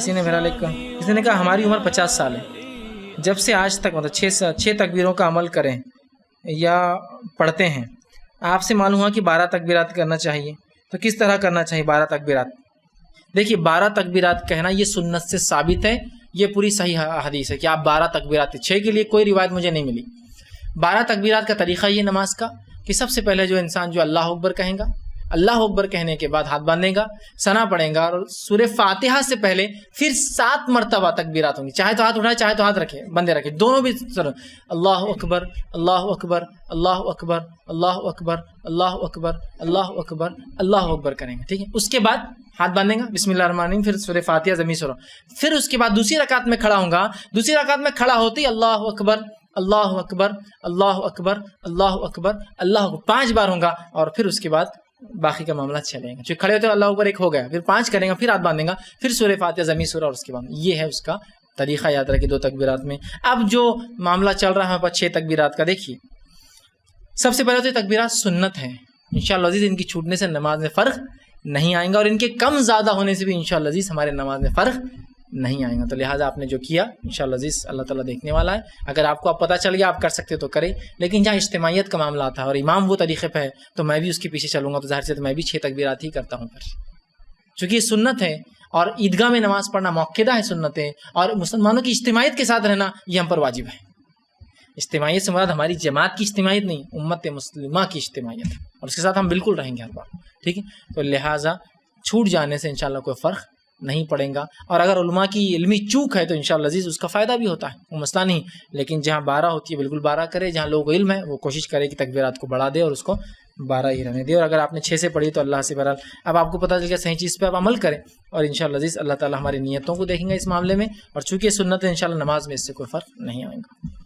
کسی نے کہا ہماری عمر 50 سال ہے، جب سے آج تک مطلب 6 تکبیروں کا عمل کریں یا پڑھتے ہیں، آپ سے معلوم ہوا کہ 12 تکبیرات کرنا چاہیے، تو کس طرح کرنا چاہیے 12 تکبیرات؟ دیکھیے 12 تکبیرات کہنا یہ سنت سے ثابت ہے، یہ پوری صحیح حدیث ہے کہ آپ 12 تکبیرات، 6 کے لیے کوئی روایت مجھے نہیں ملی۔ 12 تکبیرات کا طریقہ یہ نماز کا کہ سب سے پہلے جو انسان جو اللہ اکبر کہیں گا، اللہ اکبر کہنے کے بعد ہاتھ باندھے گا، ثنا پڑھے گا، اور سورہ فاتحہ سے پہلے پھر 7 مرتبہ تکبیرات ہوں گی، چاہے تو ہاتھ اٹھائے چاہے تو ہاتھ رکھے، بندے رکھے، دونوں بھی اللہ اکبر اللہ اکبر اللہ اکبر اللہ اکبر اللہ اکبر اللہ اکبر اللہ اکبر کریں گے، ٹھیک ہے۔ اس کے بعد ہاتھ باندھیں گا، بسم اللہ الرحمن الرحیم، پھر سورہ فاتحہ زمین سورہ، پھر اس کے بعد دوسری رکعت میں کھڑا ہوں گا، دوسری رکعت میں کھڑا ہوتے ہی اللہ اکبر اللہ اکبر اللہ اکبر اللہ اکبر اللہ اکبر 5 بار ہوں گا، اور پھر اس کے بعد باقی کا معاملہ چلیں گا۔ جو کھڑے ہوتے ہیں اللہ اکبر ایک ہو گیا، پھر 5 کریں گا، پھر ہاتھ باندھیں گا، پھر سورہ فاتحہ زمین سورہ، اور اس کے بعد یہ ہے اس کا طریقہ، یاد رکھیں 2 تکبیرات میں۔ اب جو معاملہ چل رہا ہے ہمارے پاس 6 تکبیرات کا، دیکھیے سب سے پہلے تو یہ تکبیرات سنت ہیں، انشاءاللہ عزیز ان کی چھوٹنے سے نماز میں فرق نہیں آئیں گا، اور ان کے کم زیادہ ہونے سے بھی انشاءاللہ عزیز ہمارے نماز میں فرق نہیں آئیں گا۔ تو لہٰذا آپ نے جو کیا انشاءاللہ عزیز اللہ تعالیٰ دیکھنے والا ہے، اگر آپ کو اب پتہ چل گیا آپ کر سکتے تو کریں، لیکن جہاں اجتماعیت کا معاملہ آتا ہے اور امام وہ طریقے پہ ہے تو میں بھی اس کے پیچھے چلوں گا، تو ظاہر سے تو میں بھی 6 تکبیرات ہی کرتا ہوں پھر، چونکہ یہ سنت ہے، اور عیدگاہ میں نماز پڑھنا موقعہ ہے سنتیں، اور مسلمانوں کی اجتماعیت کے ساتھ رہنا یہ ہم پر واجب ہے۔ اجتماعیت سے مراد ہماری جماعت کی اجتماعیت نہیں، امت مسلمہ کی اجتماعیت ہے، اور اس کے ساتھ ہم بالکل رہیں گے ہر بار، ٹھیک ہے۔ تو لہٰذا چھوٹ جانے سے انشاءاللہ کوئی فرق نہیں پڑے گا، اور اگر علماء کی علمی چوک ہے تو انشاءاللہ عزیز اس کا فائدہ بھی ہوتا ہے، وہ مسئلہ نہیں، لیکن جہاں 12 ہوتی ہے بالکل 12 کرے، جہاں لوگ علم ہے وہ کوشش کرے کہ تکبیرات کو بڑھا دے اور اس کو 12 ہی رہنے دے، اور اگر آپ نے 6 سے پڑھی تو اللہ سے بہرحال اب آپ کو پتہ چل گیا صحیح چیز پہ آپ عمل کریں، اور انشاءاللہ عزیز اللہ تعالیٰ ہماری نیتوں کو دیکھیں گے اس معاملے میں، اور چونکہ سنت ہے انشاءاللہ نماز میں اس سے کوئی فرق نہیں آئے گا۔